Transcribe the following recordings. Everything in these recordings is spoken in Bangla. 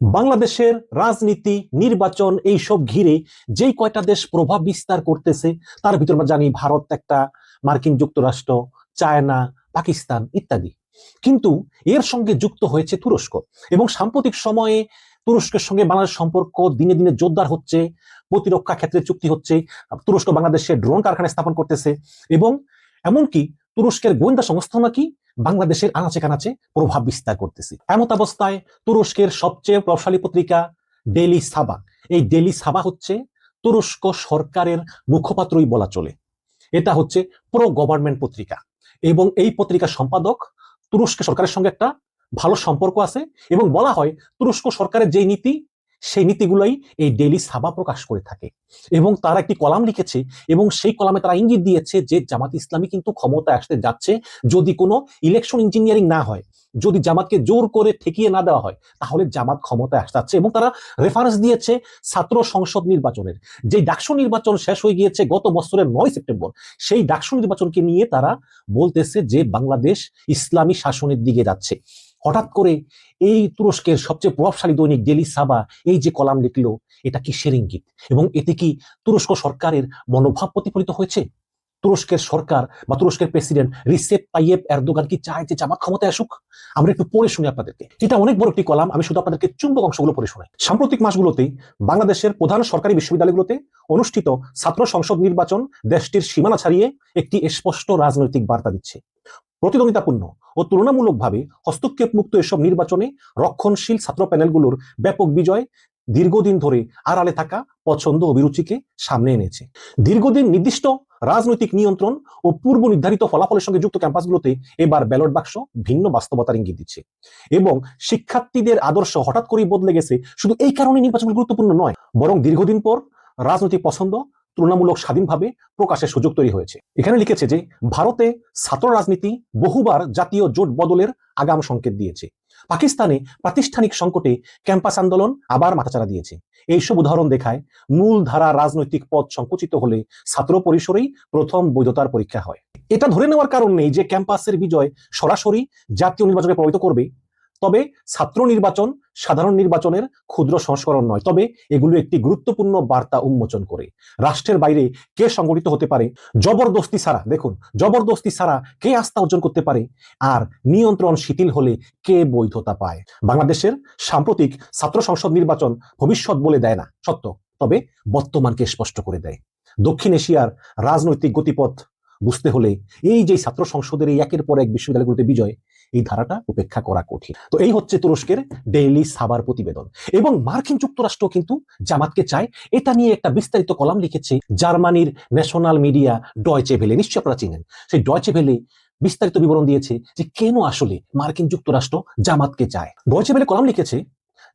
বাংলাদেশের রাজনীতি, নির্বাচন এইসব ঘিরে যেই কয়টা দেশ প্রভাব বিস্তার করতেছে তার ভিতর আমরা জানি ভারত একটা, মার্কিন যুক্তরাষ্ট্র, চায়না, পাকিস্তান ইত্যাদি। কিন্তু এর সঙ্গে যুক্ত হয়েছে তুরস্ক এবং সাম্প্রতিক সময়ে তুরস্কের সঙ্গে বাংলাদেশ সম্পর্ক দিনে দিনে জোরদার হচ্ছে। প্রতিরক্ষা ক্ষেত্রে চুক্তি হচ্ছে, তুরস্ক বাংলাদেশে ড্রোন কারখানা স্থাপন করতেছে এবং এমনকি তুরস্কের গোয়েন্দা সংস্থা নাকি বাংলাদেশের আনাচে কানাচে প্রভাব বিস্তার করতেছে। এমত অবস্থায় তুরস্কের সবচেয়ে প্রভাবশালী পত্রিকা ডেইলি সাবা, এই ডেইলি সাবা হচ্ছে তুরস্ক সরকারের মুখপাত্রই বলা চলে। এটা হচ্ছে প্রো গভর্নমেন্ট পত্রিকা এবং এই পত্রিকার সম্পাদক তুরস্ক সরকারের সঙ্গে একটা ভালো সম্পর্ক আছে এবং বলা হয় তুরস্ক সরকারের যেই নীতি সেই নীতিগুলোই এই ডেইলি সাবা প্রকাশ করে থাকে। এবং তারা একটি কলাম লিখেছে এবং সেই কলামে তারা ইঙ্গিত দিয়েছে যে জামাত ইসলামী কিন্তু ক্ষমতা আসতে যাচ্ছে যদি কোনো ইলেকশন ইঞ্জিনিয়ারিং না হয়, যদি জামাতকে জোর করে ঠেকিয়ে না দেওয়া হয় তাহলে জামাত ক্ষমতায় আসতে যাচ্ছে। এবং তারা রেফারেন্স দিয়েছে ছাত্র সংসদ নির্বাচনের, যে ডাকসু নির্বাচন শেষ হয়ে গিয়েছে গত বছরের 9 সেপ্টেম্বর, সেই ডাকসু নির্বাচনকে নিয়ে তারা বলতেছে যে বাংলাদেশ ইসলামী শাসনের দিকে যাচ্ছে। হঠাৎ করে এই তুরস্কের সবচেয়ে প্রভাবশালী দৈনিক ডেইলি সাবা এই যে কলাম লিখলো, এটা কিসের ইঙ্গিত এবং এতে কি তুরস্ক সরকারের মনোভাব প্রতিফলিত হয়েছে? তুরস্কের সরকার বা তুরস্কের প্রেসিডেন্ট রিসেপ তাইয়েপ এরদোগান কি চায় যে জামাত ক্ষমতায় আসুক? আমরা একটু পড়ে শুনি আপনাদেরকে। এটা অনেক বড় একটি কলাম, আমি শুধু আপনাদেরকে চুম্বক অংশগুলো পড়ে শোনাই। সাম্প্রতিক মাসগুলোতে বাংলাদেশের প্রধান সরকারি বিশ্ববিদ্যালয়গুলোতে অনুষ্ঠিত ছাত্র সংসদ নির্বাচন দেশটির সীমানা ছাড়িয়ে একটি স্পষ্ট রাজনৈতিক বার্তা দিচ্ছে। প্রতিদ্বন্দ্বিতাপূর্ণ ও তুলনামূলকভাবে হস্তক্ষেপ মুক্ত এসব নির্বাচনে রক্ষণশীল ছাত্র প্যানেলগুলোর ব্যাপক বিজয় দীর্ঘদিন ধরে আড়ালে থাকা পছন্দ অভিরুচিকে সামনে এনেছে। দীর্ঘদিন নির্দিষ্ট রাজনৈতিক নিয়ন্ত্রণ ও পূর্ব নির্ধারিত ফলাফলের সঙ্গে যুক্ত ক্যাম্পাসগুলোতে এবার ব্যালট বাক্স ভিন্ন বাস্তবতার ইঙ্গিত দিচ্ছে এবং শিক্ষার্থীদের আদর্শ হঠাৎ করেই বদলে গেছে। শুধু এই কারণে নির্বাচন গুরুত্বপূর্ণ নয়, বরং দীর্ঘদিন পর রাজনৈতিক পছন্দ তুলনামূলক স্বাধীনভাবে প্রকাশের সুযোগ তৈরি হয়েছে। এখানে লিখেছে যে ভারতে ছাত্র রাজনীতি বহুবার জাতীয় জোট বদলের আগাম সংকেত দিয়েছে। পাকিস্তানে প্রাতিষ্ঠানিক সংকটে ক্যাম্পাস আন্দোলন আবার মাথাচাড়া দিয়েছে। এইসব উদাহরণ দেখায় মূলধারা রাজনৈতিক পথ সংকুচিত হলে ছাত্র পরিসরেই প্রথম বৈধতার পরীক্ষা হয়। এটা ধরে নেওয়ার কারণ নেই যে ক্যাম্পাসের বিজয় সরাসরি জাতীয় নির্বাচনে প্রভাবিত করবে, তবে ছাত্র নির্বাচন সাধারণ নির্বাচনের ক্ষুদ্র সংস্করণ নয়, তবে এগুলো একটি গুরুত্বপূর্ণ বার্তা উন্মোচন করে। রাষ্ট্রের বাইরে কে সংগঠিত হতে পারে জবরদস্তি ছাড়া, দেখুন জবরদস্তি ছাড়া কে আস্থা অর্জন করতে পারে, আর নিয়ন্ত্রণ শিথিল হলে কে বৈধতা পায়। বাংলাদেশের সাম্প্রতিক ছাত্র সংসদ নির্বাচন ভবিষ্যৎ বলে দেয় না সত্য, তবে বর্তমানকে স্পষ্ট করে দেয়। দক্ষিণ এশিয়ার রাজনৈতিক গতিপথ বুঝতে হলে এই যে ছাত্র সংসদের এই একের পর এক বিশ্ববিদ্যালয়গুলোতে বিজয়, এই ধারাটা উপেক্ষা করা কঠিন। তো এই হচ্ছে তুরস্কের ডেইলি সাবার প্রতিবেদন। এবং মার্কিন যুক্তরাষ্ট্র কিন্তু জামাতকে চায়, এটা নিয়ে একটা বিস্তারিত কলাম লিখেছে জার্মানির ন্যাশনাল মিডিয়া ডয়চে ভেলে, নিশ্চয়ই আপনারা চিনেন। সেই ডয়চে ভেলে বিস্তারিত বিবরণ দিয়েছে যে কেন আসলে মার্কিন যুক্তরাষ্ট্র জামাতকে চায়। ডয়চে ভেলে কলাম লিখেছে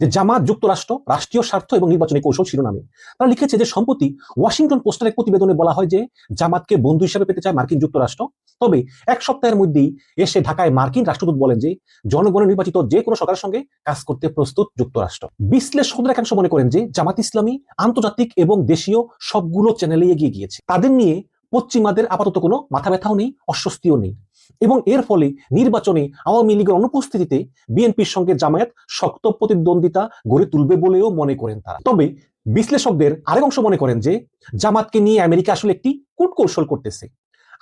যে জামাত যুক্তরাষ্ট্র রাষ্ট্রীয় স্বার্থ এবং নির্বাচনী কৌশল শিরোনামে তারা লিখেছে যে সম্প্রতি ওয়াশিংটন পোস্টের এক প্রতিবেদনে বলা হয় যে জামাতকে বন্ধু হিসেবে পেতে চায় মার্কিন যুক্তরাষ্ট্র। তবে এক সপ্তাহের মধ্যেই এসে ঢাকায় মার্কিন রাষ্ট্রদূত বলেন যে জনগণের নির্বাচিত যে কোনো সরকারের সঙ্গে কাজ করতে প্রস্তুত যুক্তরাষ্ট্র। বিশ্লেষকদের একাংশ মনে করেন যে জামাত ইসলামী আন্তর্জাতিক এবং দেশীয় সবগুলো চ্যানেলে এগিয়ে গিয়েছে, তাদের নিয়ে পশ্চিমাদের আপাতত কোনো মাথা ব্যথাও নেই, অস্বস্তিও নেই এবং এর ফলে নির্বাচনে আওয়ামী লীগের অনুপস্থিতিতে বিএনপির সঙ্গে জামায়াত শক্ত প্রতিদ্বন্দ্বিতা গড়ে তুলবে বলেও মনে করেন তারা। তবে বিশ্লেষকদের আরেক অংশ মনে করেন যে জামাতকে নিয়ে আমেরিকা আসলে একটি কূটকৌশল করতেছে।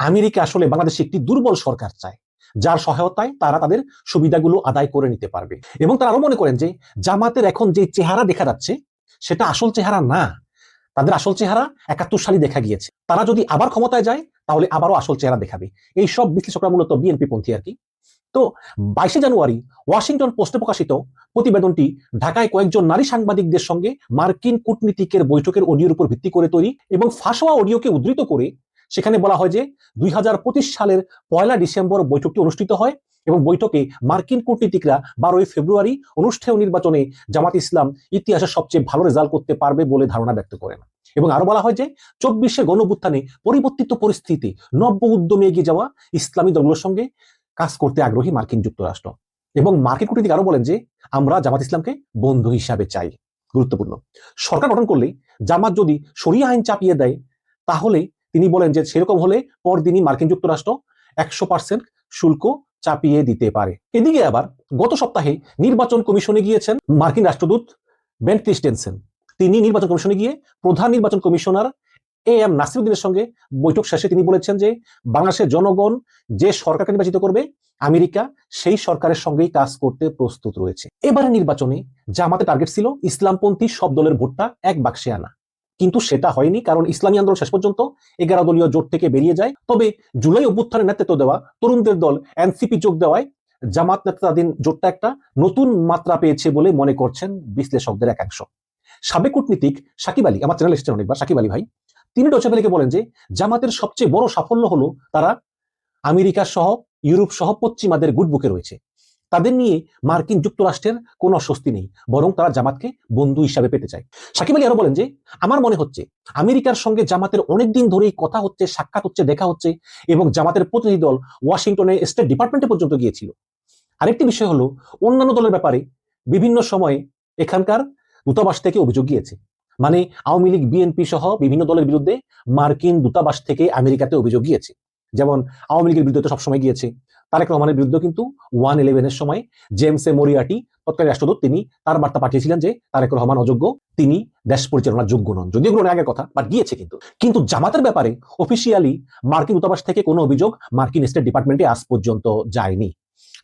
আমেরিকা আসলে বাংলাদেশে একটি দুর্বল সরকার চায় যার সহায়তায় তারা তাদের সুবিধাগুলো আদায় করে নিতে পারবে। এবং তারা আরো মনে করেন যে জামাতের এখন যে চেহারা দেখা যাচ্ছে সেটা আসল চেহারা না, তাদের আসল চেহারা 71 সালে দেখা গিয়েছে। তারা যদি আবার ক্ষমতায় যায় তাহলে আবারও আসল চেহারা দেখাবে। এই সব বিশ্লেষকরা মূলত বিএনপি পন্থী আর কি। তো 22 জানুয়ারি ওয়াশিংটন পোস্টে প্রকাশিত প্রতিবেদনটি ঢাকায় কয়েকজন নারী সাংবাদিকদের সঙ্গে মার্কিন কূটনীতিকের বৈঠকের অডিওর উপর ভিত্তি করে তৈরি এবং ফাঁস হওয়া অডিওকে উদ্ধৃত করে সেখানে বলা হয় যে 2025 সালের 1 ডিসেম্বর বৈঠকটি অনুষ্ঠিত হয় এবং বৈঠকে মার্কিন কূটনীতিকরা 12 ফেব্রুয়ারি অনুষ্ঠেয় নির্বাচনে জামাত ইসলাম ইতিহাসের সবচেয়ে ভালো রেজাল্ট করতে পারবে বলে ধারণা ব্যক্ত করেন। এবং আরো বলা হয় যে 24 গণঅভ্যুত্থানে পরিবর্তিত পরিস্থিতি নব্য উদ্যমে এগিয়ে যাওয়া ইসলামী দলগুলোর সঙ্গে কাজ করতে আগ্রহী মার্কিন যুক্তরাষ্ট্র। এবং মার্কিন কূটনীতিক আরো বলেন যে আমরা জামাত ইসলামকে বন্ধু হিসাবে চাই। গুরুত্বপূর্ণ, সরকার গঠন করলে জামাত যদি শরিয়া আইন চাপিয়ে দেয় তাহলে তিনি বলেন যে সেরকম হলে পরদিনই মার্কিন যুক্তরাষ্ট্র 100% শুল্ক চাপিয়ে দিতে পারে। এদিকে আবার গত সপ্তাহে নির্বাচন কমিশনে গিয়েছেন মার্কিন রাষ্ট্রদূত বেন ক্রিস্টেনসেন। তিনি নির্বাচন কমিশনে গিয়ে প্রধান নির্বাচন কমিশনার এম নাসিরউদ্দিনের সঙ্গে বৈঠক শেষে তিনি বলেছেন যে বাংলাদেশের জনগণ যে সরকারকে নির্বাচিত করবে আমেরিকা সেই সরকারের সঙ্গেই কাজ করতে প্রস্তুত রয়েছে। এবারে নির্বাচনে জামাতের টার্গেট ছিল ইসলামপন্থী সব দলের ভোটটা এক বাক্সে আনা, কিন্তু সেটা হয়নি, কারণ ইসলামী আন্দোলন শেষ পর্যন্ত 11 দলীয় জোট থেকে বেরিয়ে যায়। তবে জুলাই অভ্যুত্থানের নেতৃত্ব দেওয়া তরুণদের দল এনসিপি যোগ দেওয়ায় জামাত নেতৃত্বাধীন জোটটা একটা নতুন মাত্রা পেয়েছে বলে মনে করছেন বিশ্লেষকদের একাংশ। সাবেক কূটনীতিক সাকিব আলী, আমার চ্যানেল এসেছেন অনেকবার, সাকিব আলী ভাই, তিনি ডয়চে ভেলেকে বলেন যে জামাতের সবচেয়ে বড় সাফল্য হলো তারা আমেরিকা সহ ইউরোপ সহ পশ্চিমাদের গুডবুকে রয়েছে। তাদের নিয়ে মার্কিন যুক্তরাষ্ট্রের কোনো অস্বস্তি নেই, বরং তারা জামাতকে বন্ধু হিসাবে পেতে চায়। সাকিব আলী আরো বলেন যে আমার মনে হচ্ছে আমেরিকার সঙ্গে জামাতের অনেকদিন ধরেই কথা হচ্ছে, সাক্ষাৎ হচ্ছে, দেখা হচ্ছে, এবং জামাতের প্রতিনিধি দল ওয়াশিংটনে স্টেট ডিপার্টমেন্টে পর্যন্ত গিয়েছিল। আরেকটি বিষয় হলো অন্যান্য দলের ব্যাপারে বিভিন্ন সময়ে এখানকার দূতাবাস থেকে অভিযোগ গিয়েছে, মানে আওয়ামী লীগ, বিএনপি সহ বিভিন্ন দলের বিরুদ্ধে মার্কিন দূতাবাস থেকে আমেরিকাতে অভিযোগ গিয়েছে। যেমন আওয়ামী লীগের বিরুদ্ধে তো সবসময় গিয়েছে, তারেক রহমানের বিরুদ্ধে কিন্তু 1/11 সময় জেমস এ মরিয়াটি তৎকালীন রাষ্ট্রদূত তিনি তার বার্তা পাঠিয়েছিলেন যে তারেক রহমান অযোগ্য, তিনি দেশ পরিচালনার যোগ্য নন। যদিও এগুলো আগের কথা, বাট গিয়েছে। কিন্তু জামাতের ব্যাপারে অফিসিয়ালি মার্কিন দূতাবাস থেকে কোনো অভিযোগ মার্কিন স্টেট ডিপার্টমেন্টে আজ পর্যন্ত যায়নি।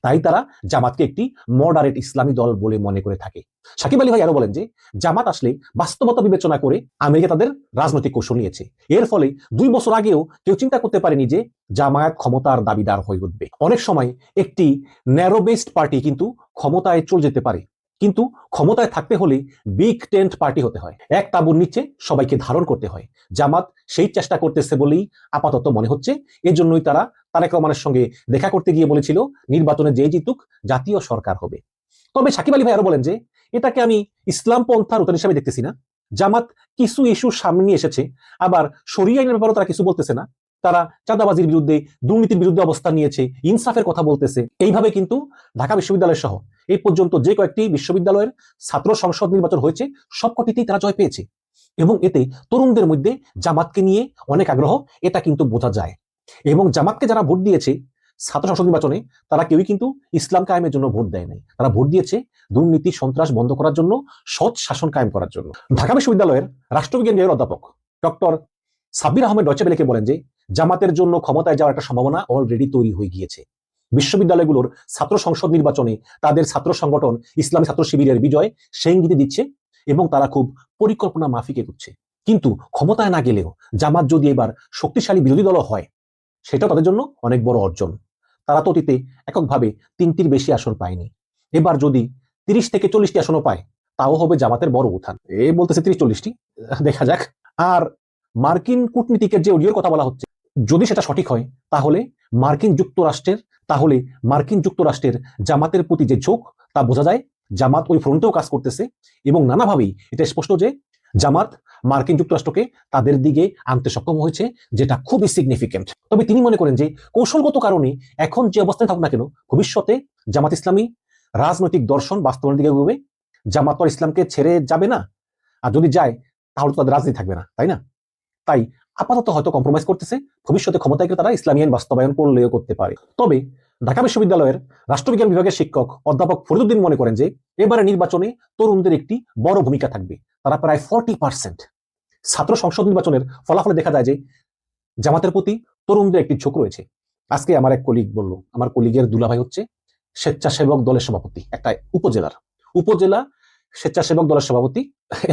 তাই তারা জামাতকে একটি মডারেট ইসলামী দল বলে মনে করে থাকে। সাকিব আলী ভাই আরো বলেন যে জামাত আসলে বাস্তবতা বিবেচনা করে আমেরিকা তাদের রাজনৈতিক কৌশল নিয়েছে। এর ফলে 2 বছর আগেও কেউ চিন্তা করতে পারেনি যে জামায়াত ক্ষমতার দাবিদার হয়ে উঠবে। অনেক সময় একটি ন্যারো বেসড পার্টি কিন্তু ক্ষমতায় চলে যেতে পারে, কিন্তু ক্ষমতায় থাকতে হলে বিগ টেন্ট পার্টি হতে হয়, এক তাঁবুর নিচে সবাইকে ধারণ করতে হয়। জামাত সেই চেষ্টা করতেছে বলেই আপাতত মনে হচ্ছে। এজন্যই তারা তারেক রহমানের সঙ্গে দেখা করতে গিয়ে বলেছিল নির্বাচনে যে জিতুক জাতীয় সরকার হবে। তবে সাকিব আলী ভাই আরো বলেন যে এটাকে আমি ইসলাম পন্থার উত্তর হিসাবে দেখতেছি না। জামাত কিছু ইস্যু সামনে নিয়ে এসেছে, আবার শরিয়া আইনের ব্যাপারেও তারা কিছু বলতেছে না। তারা চাঁদাবাজির বিরুদ্ধে, দুর্নীতির বিরুদ্ধে অবস্থান নিয়েছে, ইনসাফের কথা বলতেছে। এইভাবে কিন্তু ঢাকা বিশ্ববিদ্যালয় সহ এই পর্যন্ত যে কয়েকটি বিশ্ববিদ্যালয়ের ছাত্র সংসদ নির্বাচন হয়েছে সবকটিতেই তারা জয় পেয়েছে, এবং এতে তরুণদের মধ্যে জামাতকে নিয়ে অনেক আগ্রহ, এটা কিন্তু বোঝা যায়। এবং জামাতকে যারা ভোট দিয়েছে ছাত্র সংসদ নির্বাচনে, তারা কেউই কিন্তু ইসলাম কায়েমের জন্য ভোট দেয় নাই। তারা ভোট দিয়েছে দুর্নীতি, সন্ত্রাস বন্ধ করার জন্য, সৎ শাসন কায়েম করার জন্য। ঢাকা বিশ্ববিদ্যালয়ের রাষ্ট্রবিজ্ঞান বিভাগের অধ্যাপক ডক্টর সাব্বির আহমেদ ডয়চে ভেলেকে বলেন যে জামাতের জন্য ক্ষমতায় যাওয়ার একটা সম্ভাবনা অলরেডি তৈরি হয়ে গিয়েছে। বিশ্ববিদ্যালয়গুলোর ছাত্র সংসদ নির্বাচনে তাদের ছাত্র সংগঠন ইসলামী ছাত্র শিবিরের বিজয় সে ইঙ্গিত দিচ্ছে, এবং তারা খুব পরিকল্পনা মাফিক এগোচ্ছে। কিন্তু ক্ষমতায় না গেলেও জামাত যদি এবার শক্তিশালী বিরোধী দল হয়, সেটাও তাদের জন্য অনেক বড় অর্জন। তারা তো অতীতে এককভাবে 3টির বেশি আসন পায়নি, এবার যদি 30 থেকে 40টি আসনও পায় তাও হবে জামাতের বড় উত্থান। বলতেছে 30-40টি, দেখা যাক। আর মার্কিন কূটনীতিকের যে অডিওর কথা বলা হচ্ছে, যদি সেটা সঠিক হয় তাহলে মার্কিন যুক্তরাষ্ট্রের জামাতের প্রতি যে ঝোঁক তা বোঝা যায়। জামাত ওই ফ্রন্টেও কাজ করতেছে, এবং নানাভাবেই এটা স্পষ্ট যে জামাত মার্কিন যুক্তরাষ্ট্রকে তাদের দিকে আনতে সক্ষম হয়েছে, যেটা খুবই সিগনিফিকেন্ট। তবে তিনি মনে করেন যে কৌশলগত কারণে এখন যে অবস্থায় থাকুক না কেন, ভবিষ্যতে জামাত ইসলামী রাজনৈতিক দর্শন বাস্তবায়নের দিকে এগোবে। জামাত তো ইসলামকে ছেড়ে যাবে না, আর যদি যায় তাহলে তো তাদের রাজনীতি থাকবে না, তাই না? তাই আপাতত হয়তো কম্প্রোমাইজ করতেছে, ভবিষ্যতে ক্ষমতায় গেলে তারা ইসলামী আইন বাস্তবায়ন করলেও করতে পারে। তবে ঢাকা বিশ্ববিদ্যালয়ের রাষ্ট্রবিজ্ঞান বিভাগের শিক্ষক অধ্যাপক ফরিদউদ্দিন মনে করেন যে এবারে নির্বাচনে তরুণদের একটি বড় ভূমিকা থাকবে। তারা প্রায় 40%। ছাত্র সংসদ নির্বাচনের ফলাফলে দেখা যায় যে জামাতের প্রতি তরুণদের একটি ঝোঁক রয়েছে। আজকে আমার এক কলিগ বলল, আমার কলিগের দুলাভাই হচ্ছে স্বেচ্ছাসেবক দলের সভাপতি, একটা উপজেলা স্বেচ্ছাসেবক দলের সভাপতি,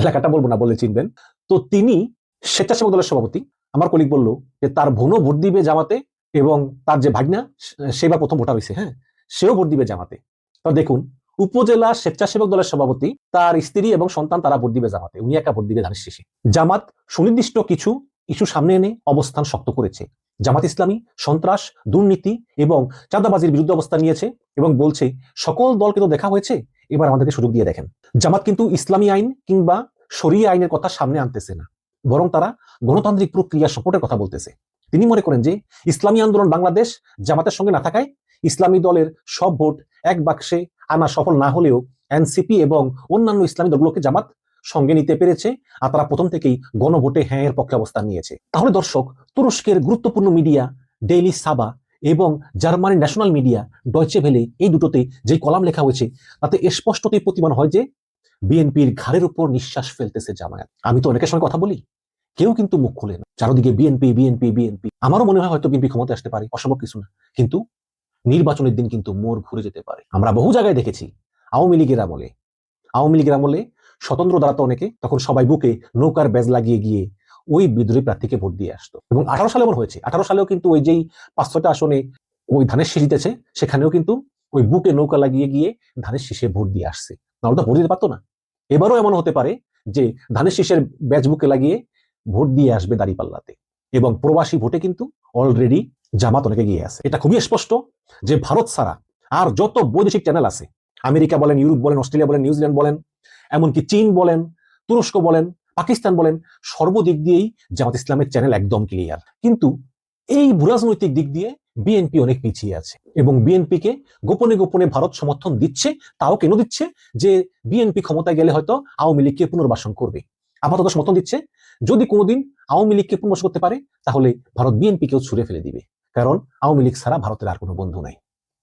এলাকাটা বলবো না, বলে চিনবেন। তো তিনি স্বেচ্ছাসেবক দলের সভাপতি। আমার কলিগ বলল যে তার বোনও ভোট দিবে জামাতে, এবং তার যে ভাগনা সেবার প্রথম ভোটার হয়েছে, সেও ভোট দিবে জামাতে। তো দেখুন, উপজেলা স্বেচ্ছাসেবক দলের সভাপতি, তার স্ত্রী এবং সন্তান তারা ভোট দিবে জামাতে, উনি একা ভোট দিবে ধানের শীষে। জামাত সুনির্দিষ্ট কিছু ইস্যু সামনে এনে অবস্থান শক্ত করেছে। জামাত ইসলামী সন্ত্রাস, দুর্নীতি এবং চাঁদাবাজির বিরুদ্ধে অবস্থান নিয়েছে, এবং বলছে সকল দলকে তো দেখা হয়েছে, এবার আমাদেরকে সুযোগ দিয়ে দেখেন। জামাত কিন্তু ইসলামী আইন কিংবা শরিয়া আইনের কথা সামনে আনতেছে না, বরং তারা গণতান্ত্রিক প্রক্রিয়া সাপোর্টের কথা বলতেছে। তিনি মনে করেন যে ইসলামী আন্দোলন বাংলাদেশ জামাতের সঙ্গে না থাকায় ইসলামী দলের সব ভোট এক বাক্সে আনা সফল না হলেও এনসিপি এবং অন্যান্য ইসলামী দলগুলোকে জামাত সঙ্গে নিতে পেরেছে, আর তারা প্রথম থেকেই গণভোটে হ্যাঁ এর পক্ষে অবস্থান নিয়েছে। তাহলে দর্শক, তুরস্কের গুরুত্বপূর্ণ মিডিয়া ডেইলি সাবা এবং জার্মানির ন্যাশনাল মিডিয়া ডয়চে ভেলে, এই দুটোতে যে কলাম লেখা হয়েছে তাতে স্পষ্টতই প্রতিমান হয় যে বিএনপির ঘাড়ের উপর নিঃশ্বাস ফেলতেছে জামায়াত। আমি তো অনেকের সঙ্গে কথা বলি, কেউ কিন্তু মুখ খুলে না, চারদিকে বিএনপি বিএনপি বিএনপি। আমারও মনে হয় হয়তো বিএনপি ক্ষমতা আসতে পারে, অসম্ভব কিছু না, কিন্তু নির্বাচনের দিন কিন্তু মোড় ঘুরে যেতে পারে। আমরা বহু জায়গায় দেখেছি আওয়ামী লীগের আমলে স্বতন্ত্র দাঁড়াতো অনেকে, তখন সবাই বুকে নৌকার ব্যাজ লাগিয়ে গিয়ে ওই বিদ্রোহী প্রার্থীকে ভোট দিয়ে আসতো। এবং 18 সালে এমন হয়েছে, 18 সালেও কিন্তু ওই যেই 5-6টা আসনে ওই ধানের শীষ জিতেছে, সেখানেও কিন্তু ওই বুকে নৌকা লাগিয়ে গিয়ে ধানের শীষে ভোট দিয়ে আসছে, নাহলে তো ভোট দিতে পারতো না। এবারও এমন হতে পারে যে ধানের শীষের ব্যাজ বুকে লাগিয়ে ভোট দিয়ে আসবে দাঁড়িপাল্লাতে, এবং প্রবাসী ভোটে কিন্তু অলরেডি জামাত অনেকে গিয়ে আছে। এটা খুবই স্পষ্ট যে ভারত ছাড়া আর যত বৈদেশিক চ্যানেল আছে, আমেরিকা বলেন, ইউরোপ বলেন, অস্ট্রেলিয়া বলেন, নিউজিল্যান্ড বলেন, এমনকি চীন বলেন, তুরস্ক বলেন, পাকিস্তান বলেন, সর্বদিক দিয়েই জামাত ইসলামের চ্যানেল একদম ক্লিয়ার। কিন্তু এই ভূরাজনৈতিক দিক দিয়ে বিএনপি অনেক পিছিয়ে আছে, এবং বিএনপিকে গোপনে গোপনে ভারত সমর্থন দিচ্ছে। তাও কেন দিচ্ছে? যে বিএনপি ক্ষমতায় গেলে হয়তো আওয়ামী লীগকে পুনর্বাসন করবে, আপাতত সমর্থন দিচ্ছে। যদি কোনোদিন আওয়ামী লীগকে পুনর্বাসন করতে পারে, তাহলে ভারত বিএনপিকেও ছুড়ে ফেলে দিবে, কারণ আওয়ামী লীগ ছাড়া ভারতের আর কোনো বন্ধু নাই।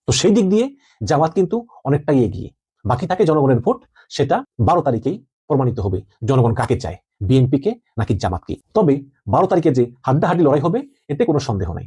তো সেই দিক দিয়ে জামাত কিন্তু অনেকটাই এগিয়ে। বাকি থাকে জনগণের ভোট, সেটা 12 তারিখেই প্রমাণিত হবে জনগণ কাকে চায়, বিএনপিকে নাকি জামাতকে। তবে 12 তারিখে যে হাড্ডাহাড্ডি লড়াই হবে, এতে কোনো সন্দেহ নাই।